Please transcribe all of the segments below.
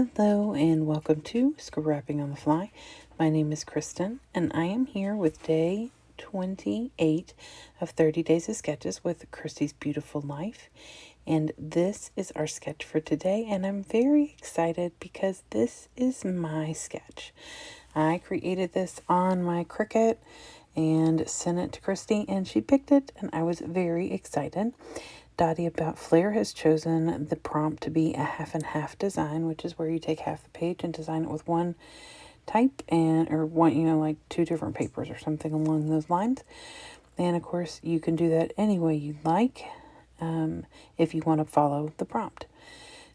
Hello and welcome to Scrapping on the Fly. My name is Kristen and I am here with day 28 of 30 Days of Sketches with Christy's Beautiful Life. And this is our sketch for today, and I'm very excited because this is my sketch. I created this on my Cricut and sent it to Christy, and she picked it, and I was very excited. Dottie About Flair has chosen the prompt to be a half and half design, which is where you take half the page and design it with one type or one, like two different papers or something along those lines. And of course, you can do that any way you like if you want to follow the prompt.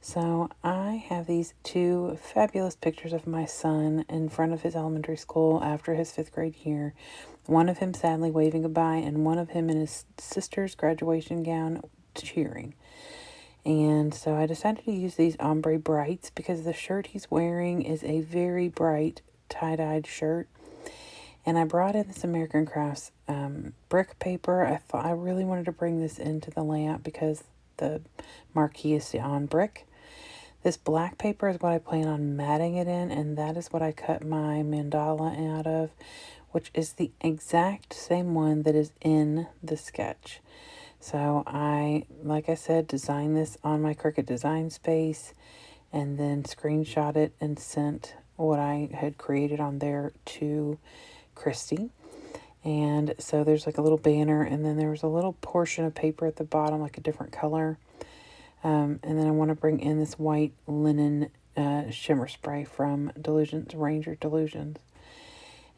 So I have these two fabulous pictures of my son in front of his elementary school after his 5th grade year. One of him sadly waving goodbye, and one of him in his sister's graduation gown cheering. And so I decided to use these ombre brights because the shirt he's wearing is a very bright tie-dyed shirt. And I brought in this American Crafts brick paper. I thought I really wanted to bring this into the layout because the marquee is on brick. This black paper is what I plan on matting it in, and that is what I cut my mandala out of, which is the exact same one that is in the sketch. So I, like I said, designed this on my Cricut design space and then screenshot it and sent what I had created on there to Christy. And so there's like a little banner, and then there was a little portion of paper at the bottom, like a different color. And then I want to bring in this white linen shimmer spray from Ranger Delusions.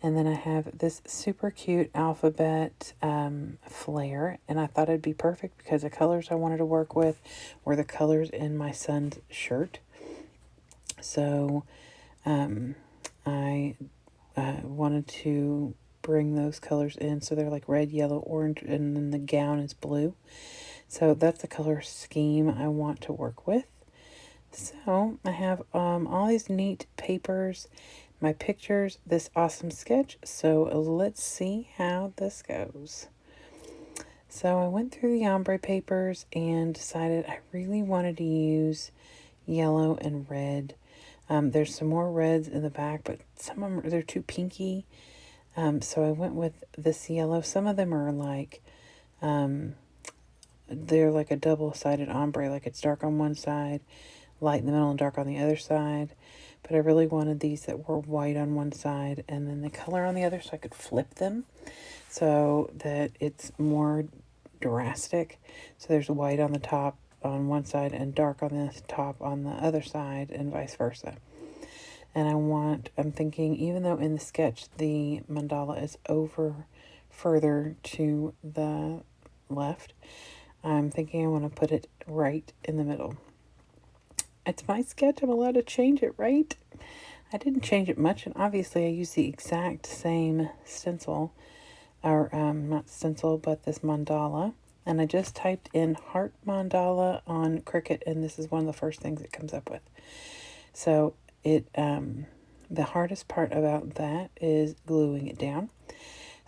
And then I have this super cute alphabet flare, and I thought it'd be perfect because the colors I wanted to work with were the colors in my son's shirt. So I wanted to bring those colors in, so they're like red, yellow, orange, and then the gown is blue. So that's the color scheme I want to work with. So I have all these neat papers, my pictures, this awesome sketch. So let's see how this goes. So I went through the ombre papers and decided I really wanted to use yellow and red. There's some more reds in the back, but some of them, they're too pinky. So I went with this yellow. Some of them are like, they're like a double-sided ombre, like it's dark on one side, light in the middle, and dark on the other side. But I really wanted these that were white on one side and then the color on the other, so I could flip them so that it's more drastic. So there's white on the top on one side and dark on the top on the other side, and vice versa. And I'm thinking, even though in the sketch the mandala is over further to the left, I'm thinking I want to put it right in the middle. It's my sketch. I'm allowed to change it, right? I didn't change it much, and obviously I used the exact same stencil, or not stencil, but this mandala. And I just typed in heart mandala on Cricut, and this is one of the first things it comes up with. So the hardest part about that is gluing it down.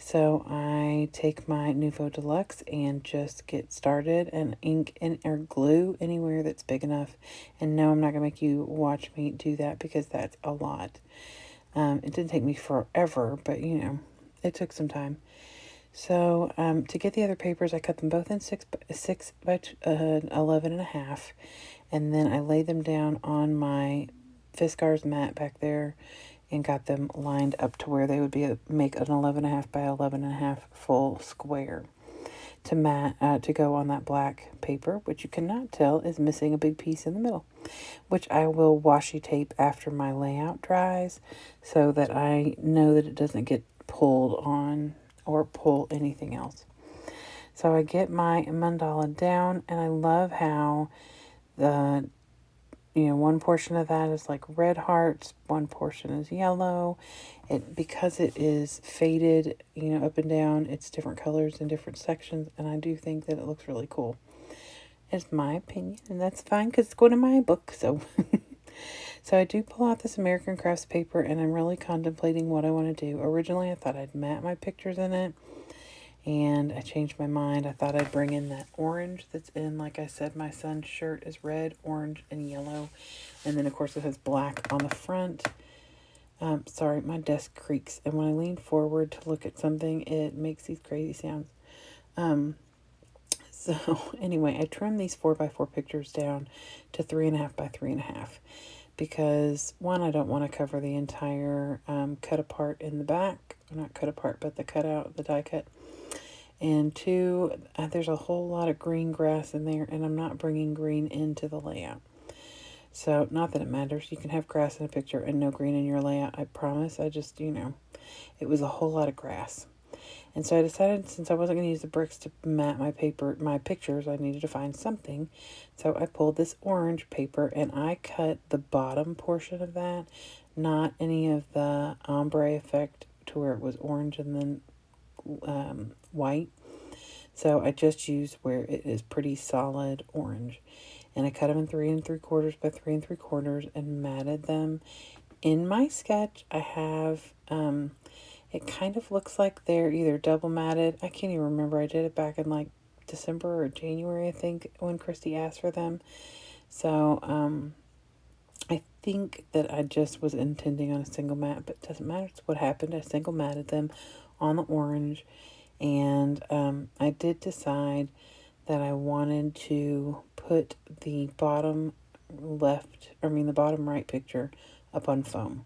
So I take my Nouveau Deluxe and just get started and ink or glue anywhere that's big enough. And no, I'm not going to make you watch me do that because that's a lot. It didn't take me forever, but it took some time. So to get the other papers, I cut them both in 6 by 11 and a half. And then I laid them down on my Fiskars mat back there and got them lined up to where they would make an 11.5 by 11.5 full square to go on that black paper, which you cannot tell is missing a big piece in the middle, which I will washi tape after my layout dries so that I know that it doesn't get pulled on or pull anything else. So I get my mandala down, and I love how one portion of that is like red hearts, one portion is yellow. Because it is faded, up and down, it's different colors in different sections, and I do think that it looks really cool. It's my opinion, and that's fine because it's going in my book, so. So I do pull out this American Crafts paper, and I'm really contemplating what I want to do. Originally, I thought I'd mat my pictures in it, and I changed my mind. I thought I'd bring in that orange that's in, like I said, my son's shirt is red, orange, and yellow. And then, of course, it has black on the front. Sorry, my desk creaks. And when I lean forward to look at something, it makes these crazy sounds. So anyway, I trimmed these 4x4 pictures down to 3.5 by 3.5. Because, one, I don't want to cover the entire cut apart in the back. Not cut apart, but the cutout, the die cut. And two, there's a whole lot of green grass in there, and I'm not bringing green into the layout. So, not that it matters. You can have grass in a picture and no green in your layout, I promise. I just, it was a whole lot of grass. And so I decided, since I wasn't going to use the bricks to mat my pictures, I needed to find something. So I pulled this orange paper and I cut the bottom portion of that, not any of the ombre effect to where it was orange and then white. So I just used where it is pretty solid orange. And I cut them in 3 3/4 by 3 3/4 and matted them. In my sketch, I have, it kind of looks like they're either double matted. I can't even remember. I did it back in like December or January, I think, when Christy asked for them. So, I think that I just was intending on a single mat, but it doesn't matter. It's what happened. I single matted them on the orange. And I did decide that I wanted to put the bottom right picture up on foam.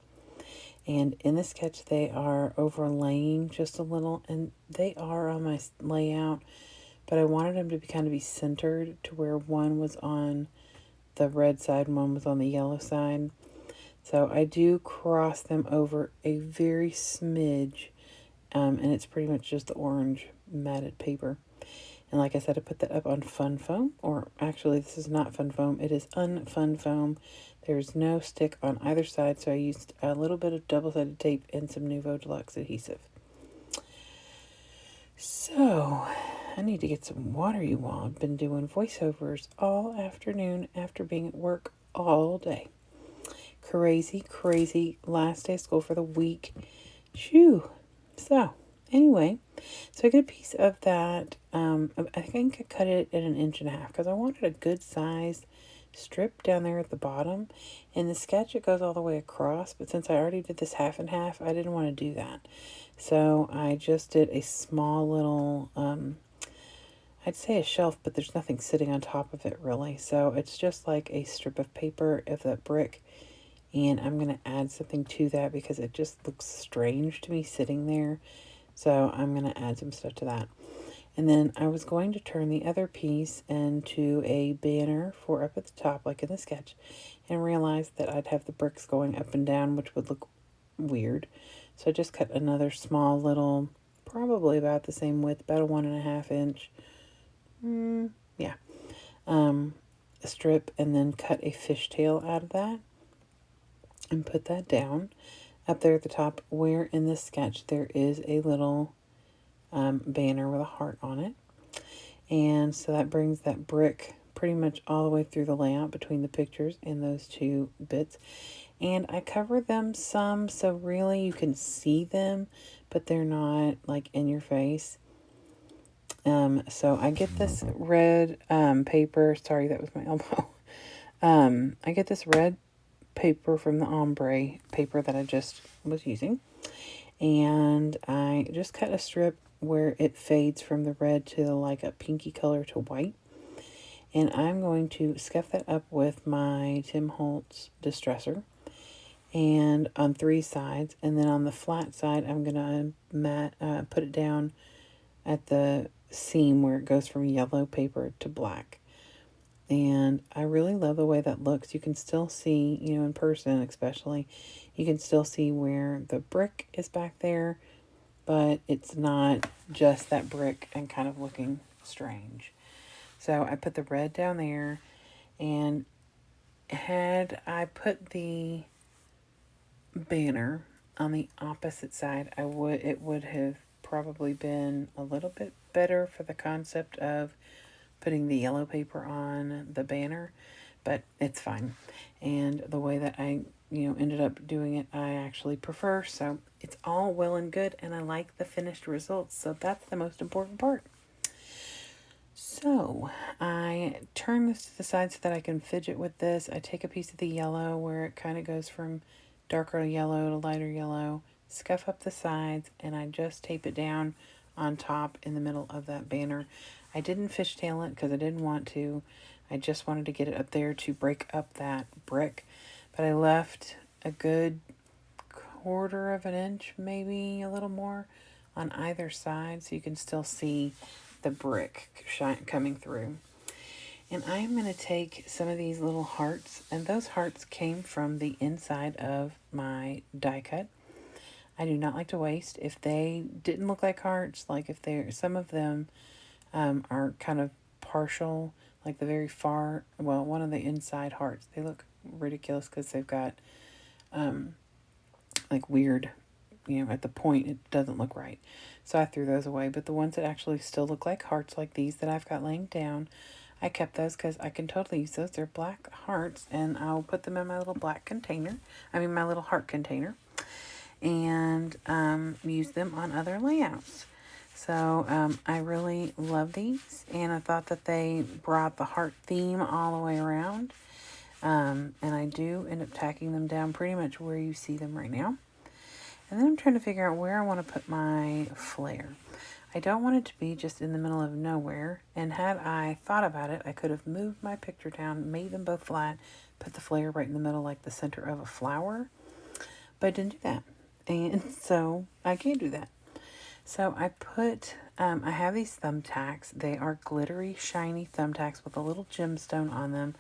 And in the sketch, they are overlaying just a little, and they are on my layout, but I wanted them to be centered to where one was on the red side and one was on the yellow side. So I do cross them over a very smidge, and it's pretty much just the orange matted paper. And like I said, I put that up on fun foam, or actually this is not fun foam, it is unfun foam. There's no stick on either side, so I used a little bit of double-sided tape and some Nuvo Deluxe adhesive. So, I need to get some water, you all. I've been doing voiceovers all afternoon after being at work all day. Crazy, crazy last day of school for the week. Shoo. So, anyway, so I get a piece of that. I think I cut it at 1.5 inches because I wanted a good size strip down there at the bottom. In the sketch, it goes all the way across, but since I already did this half and half, I didn't want to do that. So I just did a small little, I'd say a shelf, but there's nothing sitting on top of it really. So it's just like a strip of paper of that brick. And I'm going to add something to that because it just looks strange to me sitting there. So I'm going to add some stuff to that. And then I was going to turn the other piece into a banner for up at the top, like in the sketch, and realized that I'd have the bricks going up and down, which would look weird. So I just cut another small little, probably about the same width, about a 1.5 inch, a strip, and then cut a fishtail out of that and put that down up there at the top, where in this sketch there is a little banner with a heart on it. And so that brings that brick pretty much all the way through the layout between the pictures and those two bits. And I cover them some, so really you can see them, but they're not like in your face. So I get this red paper. Sorry, that was my elbow. I get this red paper from the ombre paper that I just was using. And I just cut a strip where it fades from the red to like a pinky color to white. And I'm going to scuff that up with my Tim Holtz Distresser. And on 3 sides. And then on the flat side, I'm going to put it down at the seam where it goes from yellow paper to black. And I really love the way that looks. You can still see, in person especially, you can still see where the brick is back there, but it's not just that brick and kind of looking strange. So I put the red down there, and had I put the banner on the opposite side, it would have probably been a little bit better for the concept of putting the yellow paper on the banner, but it's fine. And the way that I ended up doing it, I actually prefer. So it's all well and good, and I like the finished results. So that's the most important part. So I turn this to the side so that I can fidget with this. I take a piece of the yellow where it kind of goes from darker yellow to lighter yellow, scuff up the sides, and I just tape it down on top in the middle of that banner. I didn't fishtail it because I didn't want to. I just wanted to get it up there to break up that brick. But I left a good 1/4 of an inch, maybe a little more, on either side so you can still see the brick coming through. And I'm going to take some of these little hearts, and those hearts came from the inside of my die cut. I do not like to waste. If they didn't look like hearts, like if they're, some of them are kind of partial, like the very far, well, one of the inside hearts, they look ridiculous because they've got like weird, at the point it doesn't look right. So I threw those away. But the ones that actually still look like hearts, like these that I've got laying down, I kept those because I can totally use those. They're black hearts, and I'll put them in my little black container. My little heart container, and use them on other layouts. So I really love these, and I thought that they brought the heart theme all the way around. And I do end up tacking them down pretty much where you see them right now. And then I'm trying to figure out where I want to put my flare. I don't want it to be just in the middle of nowhere. And had I thought about it, I could have moved my picture down, made them both flat, put the flare right in the middle like the center of a flower. But I didn't do that. And so I can't do that. So I have these thumbtacks. They are glittery, shiny thumbtacks with a little gemstone on them.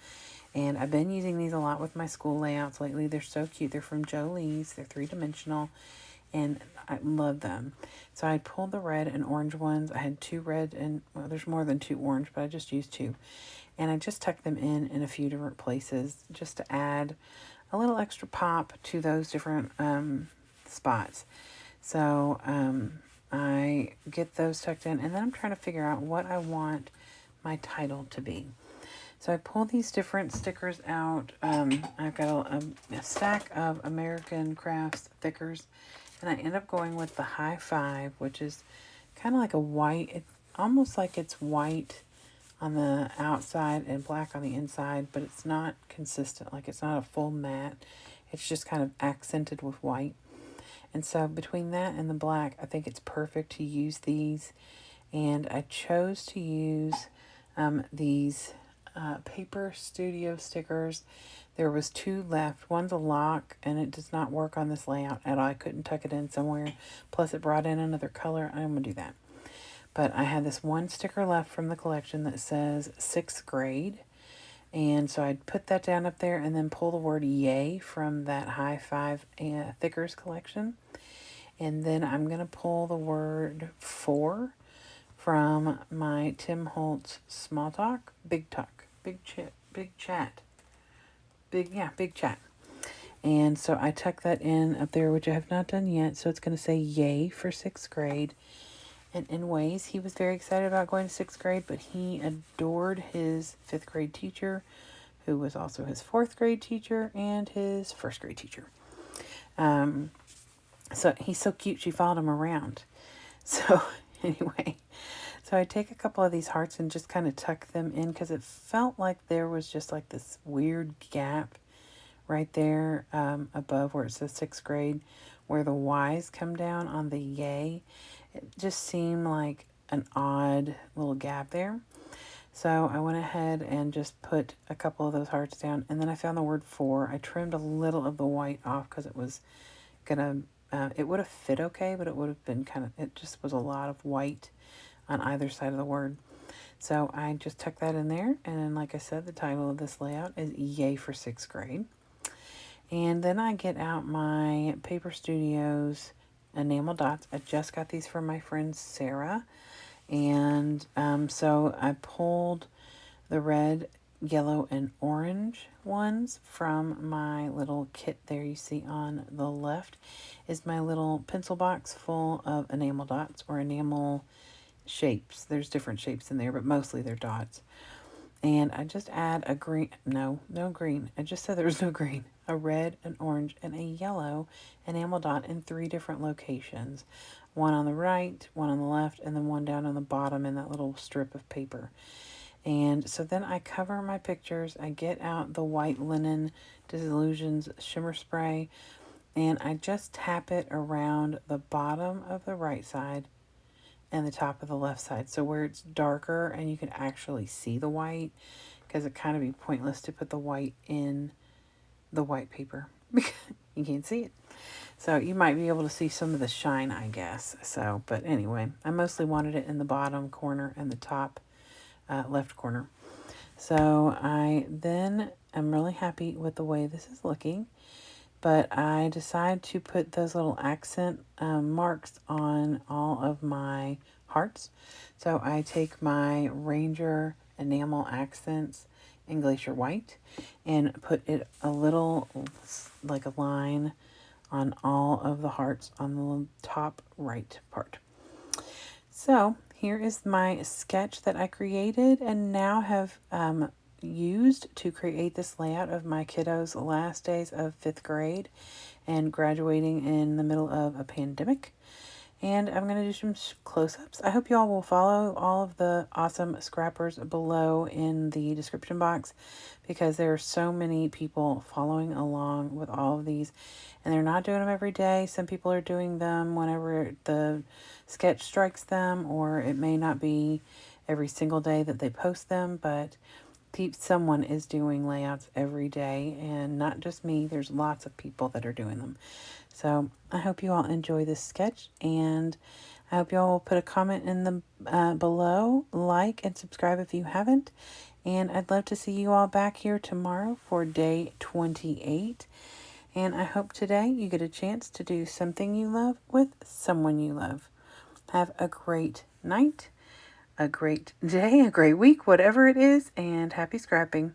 And I've been using these a lot with my school layouts lately. They're so cute. They're from Jolie's. They're 3-dimensional, and I love them. So I pulled the red and orange ones. I had 2 red and, well, there's more than 2 orange, but I just used 2. And I just tucked them in a few different places just to add a little extra pop to those different spots. So I get those tucked in, and then I'm trying to figure out what I want my title to be. So I pull these different stickers out. I've got a stack of American Crafts thickers, and I end up going with the High Five, which is kind of like a white, almost like it's white on the outside and black on the inside, but it's not consistent. Like it's not a full matte. It's just kind of accented with white. And so between that and the black, I think it's perfect to use these. And I chose to use these Paper Studio stickers. There was 2 left. One's a lock, and it does not work on this layout at all. I couldn't tuck it in somewhere. Plus, it brought in another color. I'm going to do that. But I had this one sticker left from the collection that says 6th grade. And so I'd put that down up there and then pull the word yay from that High Five Thickers collection. And then I'm going to pull the word 4 from my Tim Holtz Small Talk, Big Talk. Big chat. And so I tuck that in up there, which I have not done yet. So it's going to say yay for 6th grade. And in ways, he was very excited about going to 6th grade, but he adored his 5th grade teacher, who was also his 4th grade teacher and his 1st grade teacher. So he's so cute, she followed him around. So anyway, so I take a couple of these hearts and just kind of tuck them in because it felt like there was just like this weird gap right there above where it says 6th grade, where the Y's come down on the yay. It just seemed like an odd little gap there. So I went ahead and just put a couple of those hearts down, and then I found the word 4. I trimmed a little of the white off because it was gonna, it would have fit okay, but it would have been it just was a lot of white on either side of the word. So I just tucked that in there, and then, like I said, the title of this layout is Yay for 6th grade. And then I get out my Paper Studios enamel dots. I just got these from my friend Sarah, and so I pulled the red, yellow, and orange ones from my little kit there. You see on the left is my little pencil box full of enamel dots, or enamel shapes. There's different shapes in there, but mostly they're dots. And I just add a green, no green. I just said there was no green. a red, an orange, and a yellow enamel dot in 3 different locations. One on the right, one on the left, and then one down on the bottom in that little strip of paper. And so then I cover my pictures. I get out the white linen Disillusions shimmer spray, and I just tap it around the bottom of the right side and the top of the left side. So where it's darker and you can actually see the white, because it kind of be pointless to put the white in the white paper because you can't see it. So you might be able to see some of the shine, I guess. So, but anyway, I mostly wanted it in the bottom corner and the top left corner. So I then am really happy with the way this is looking. But I decide to put those little accent marks on all of my hearts. So I take my Ranger enamel accents in Glacier White and put it a little, like a line on all of the hearts on the top right part. So here is my sketch that I created and now have used to create this layout of my kiddos' last days of 5th grade and graduating in the middle of a pandemic. And I'm going to do some close-ups. I hope you all will follow all of the awesome scrappers below in the description box, because there are so many people following along with all of these, and they're not doing them every day. Some people are doing them whenever the sketch strikes them, or it may not be every single day that they post them, but someone is doing layouts every day, and not just me. There's lots of people that are doing them. So I hope you all enjoy this sketch, and I hope you all will put a comment in the below, like and subscribe if you haven't. And I'd love to see you all back here tomorrow for day 28. And I hope today you get a chance to do something you love with someone you love. Have a great night, a great day, a great week, whatever it is, and happy scrapping.